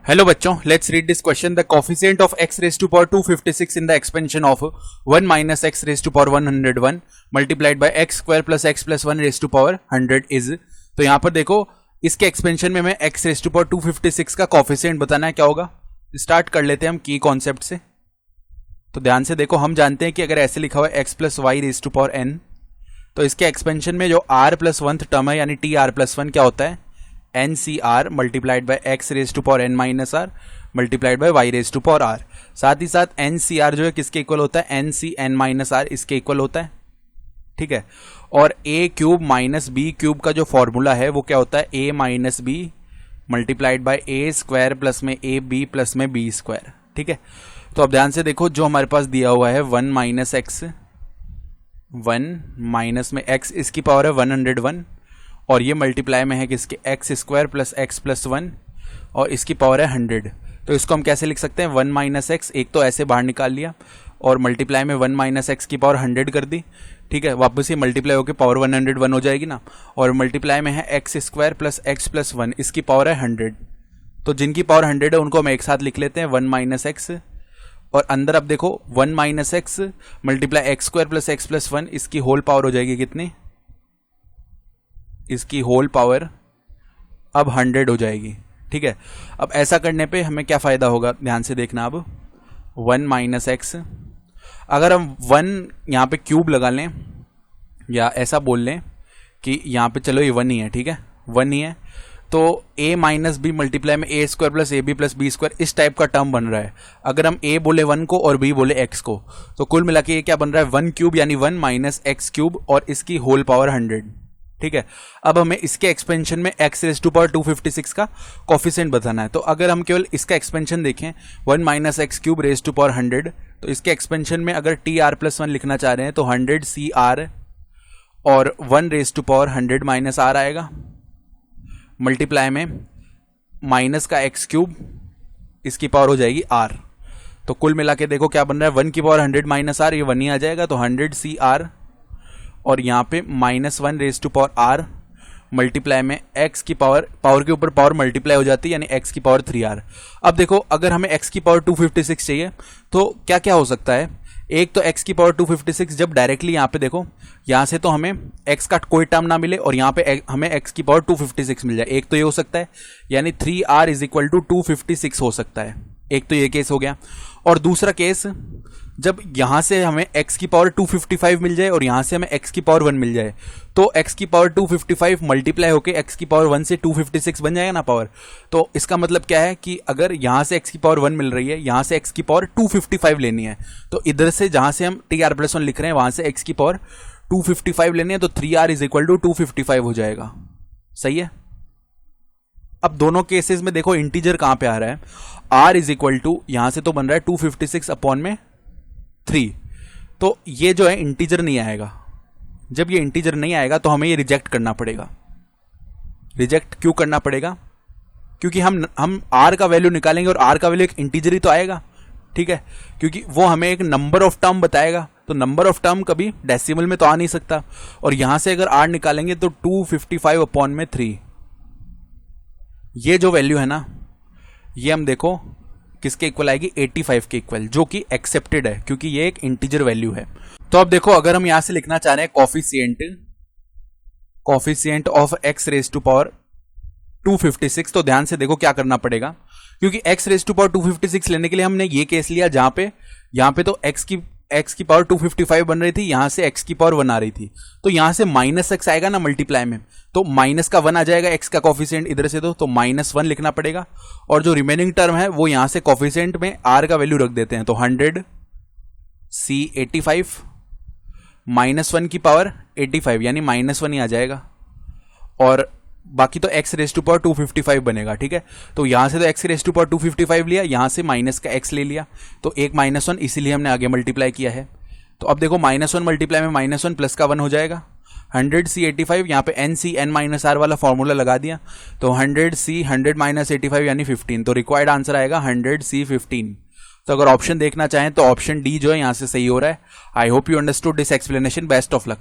Hello बच्चों, let's read this question. The coefficient of x raise to power 256 in the expansion of 1 minus x raise to power 101 multiplied by x square plus x plus 1 raise to power 100 is. तो यहां पर देखो, इसके expansion में हमें x raise to power 256 का coefficient बताना है. क्या होगा, स्टार्ट कर लेते हैं हम की कॉन्सेप्ट से. तो ध्यान से देखो, हम जानते हैं कि अगर ऐसे लिखा हुआ है x plus Y raise to power n, तो इसके एक्सपेंशन में जो r प्लस 1th टर्म है यानी टी आर प्लस 1 क्या होता है, N C R multiplied by X raise to power N minus R multiplied by Y raise to power R. साथ ही साथ एन सी आर जो है किसके इक्वल होता है, N C n minus r इसके इक्वल होता है. ठीक है. और a cube minus b cube का जो फॉर्मूला है वो क्या होता है, a minus b multiplied by a square plus में ए बी प्लस में बी स्क्वायर. ठीक है. तो अब ध्यान से देखो, जो हमारे पास दिया हुआ है 1 माइनस एक्स, 1 माइनस में एक्स इसकी पावर है 101 और ये मल्टीप्लाई में है किसके, x square plus x plus 1 और इसकी पावर है 100. तो इसको हम कैसे लिख सकते हैं, 1 माइनस एक्स, एक तो ऐसे बाहर निकाल लिया और मल्टीप्लाई में 1 माइनस एक्स की पावर 100 कर दी. ठीक है. वापस ये मल्टीप्लाई होकर पावर 101 हो जाएगी ना. और मल्टीप्लाई में है x square plus x plus 1 इसकी पावर है 100. तो जिनकी पावर 100 है उनको हम एक साथ लिख लेते हैं 1 माइनस एक्स. और अंदर अब देखो 1 minus x multiply x square plus x plus 1 इसकी होल पावर हो जाएगी कितनी, इसकी होल पावर अब 100 हो जाएगी. ठीक है. अब ऐसा करने पे हमें क्या फायदा होगा, ध्यान से देखना. अब 1 माइनस एक्स, अगर हम 1 यहाँ पे क्यूब लगा लें या ऐसा बोल लें कि यहाँ पे चलो ये 1 ही है. ठीक है, 1 ही है. तो a माइनस बी मल्टीप्लाई में a square plus a b plus b square इस टाइप का टर्म बन रहा है. अगर हम a बोले 1 को और b बोले x को, तो कुल मिला के ये क्या बन रहा है, 1 क्यूब यानी 1 माइनस एक्स क्यूब और इसकी होल पावर 100. ठीक है. अब हमें इसके एक्सपेंशन में x रेज टू पावर 256 का कोफिशिएंट बताना है. तो अगर हम केवल इसका एक्सपेंशन देखें 1 minus X cube raise to power 100, तो इसके एक्सपेंशन में अगर टी आर प्लस 1 लिखना चाह रहे हैं तो 100 सी आर और 1 raise to power 100 minus R आएगा मल्टीप्लाई में माइनस का एक्स क्यूब इसकी पावर हो जाएगी आर. तो कुल मिला के देखो क्या बन रहा है, 1 की पावर 100 माइनस आर, ये 1 ही आ जाएगा. तो 100 सी आर और यहाँ पे minus 1 raise to power R multiply में x की पावर के ऊपर पावर मल्टीप्लाई हो जाती है यानी x की पावर 3r. अब देखो, अगर हमें x की पावर 256 चाहिए तो क्या क्या हो सकता है. एक तो x की पावर 256 जब डायरेक्टली यहाँ पे देखो, यहाँ से तो हमें x का कोई टर्म ना मिले और यहाँ पे हमें x की पावर 256 मिल जाए. एक तो ये हो सकता है यानी 3r इज इक्वल टू 256 हो सकता है. एक तो ये केस हो गया. और दूसरा केस, जब यहां से हमें x की पावर 255 मिल जाए और यहां से हमें x की पावर 1 मिल जाए, तो x की पावर 255 मल्टीप्लाई होके x की पावर 1 से 256 बन जाएगा ना पावर. तो इसका मतलब क्या है कि अगर यहां से x की पावर 1 मिल रही है, यहां से x की पावर 255 लेनी है, तो इधर से जहां से हम टी आर प्लस 1 लिख रहे हैं वहां से x की पावर 255 लेनी है, तो 3r इज इक्वल टू 255 हो जाएगा. सही है. अब दोनों केसेस में देखो इंटीजर कहां पे आ रहा है, r इज इक्वल टू यहां से तो बन रहा है 256 अपॉन में 3. तो ये जो है इंटीजर नहीं आएगा. जब ये इंटीजर नहीं आएगा तो हमें ये रिजेक्ट करना पड़ेगा. रिजेक्ट क्यों करना पड़ेगा, क्योंकि हम r का वैल्यू निकालेंगे और r का वैल्यू एक इंटीजर ही तो आएगा. ठीक है, क्योंकि वो हमें एक नंबर ऑफ टर्म बताएगा. तो नंबर ऑफ टर्म कभी डेसिमल में तो आ नहीं सकता. और यहां से अगर r निकालेंगे तो 255 अपॉन में 3, ये जो वैल्यू है ना, ये हम देखो किसके इक्वल आएगी, 85 के इक्वल, जो कि एक्सेप्टेड है क्योंकि ये एक इंटीजर वैल्यू है. तो अब देखो, अगर हम यहां से लिखना चाह रहे हैं coefficient of x raise to power 256, तो ध्यान से देखो क्या करना पड़ेगा. क्योंकि x रेज टू पावर 256 लेने के लिए हमने ये केस लिया जहां पे यहां पे तो x की पावर 255 बन रही थी, यहां से x की पावर 1 आ रही थी. तो यहां से माइनस x आएगा ना मल्टीप्लाई में, तो माइनस का 1 आ जाएगा x का कोफिशिएंट इधर से, तो माइनस 1 लिखना पड़ेगा. और जो रिमेनिंग टर्म है वो यहां से कोफिशिएंट में r का वैल्यू रख देते हैं. तो 100 c 85 माइनस 1 की पावर 85 यानी माइनस 1 ही आ जाएगा. और बाकी तो x रेज टू पावर 255 बनेगा. ठीक है. तो यहां से तो x रेज टू पावर 255 लिया, यहां से माइनस का x ले लिया, तो एक माइनस 1 इसीलिए हमने आगे मल्टीप्लाई किया है. तो अब देखो -1 मल्टीप्लाई में -1 प्लस का 1 हो जाएगा. 100 c 85, यहाँ पे n c n minus R वाला फॉर्मूला लगा दिया, तो 100 c 100 माइनस 85 यानी 15. तो रिक्वायर्ड आंसर आएगा 100 c 15. तो अगर ऑप्शन देखना चाहें तो ऑप्शन डी जो है यहाँ से सही हो रहा है. I hope you understood this explanation. Best of luck.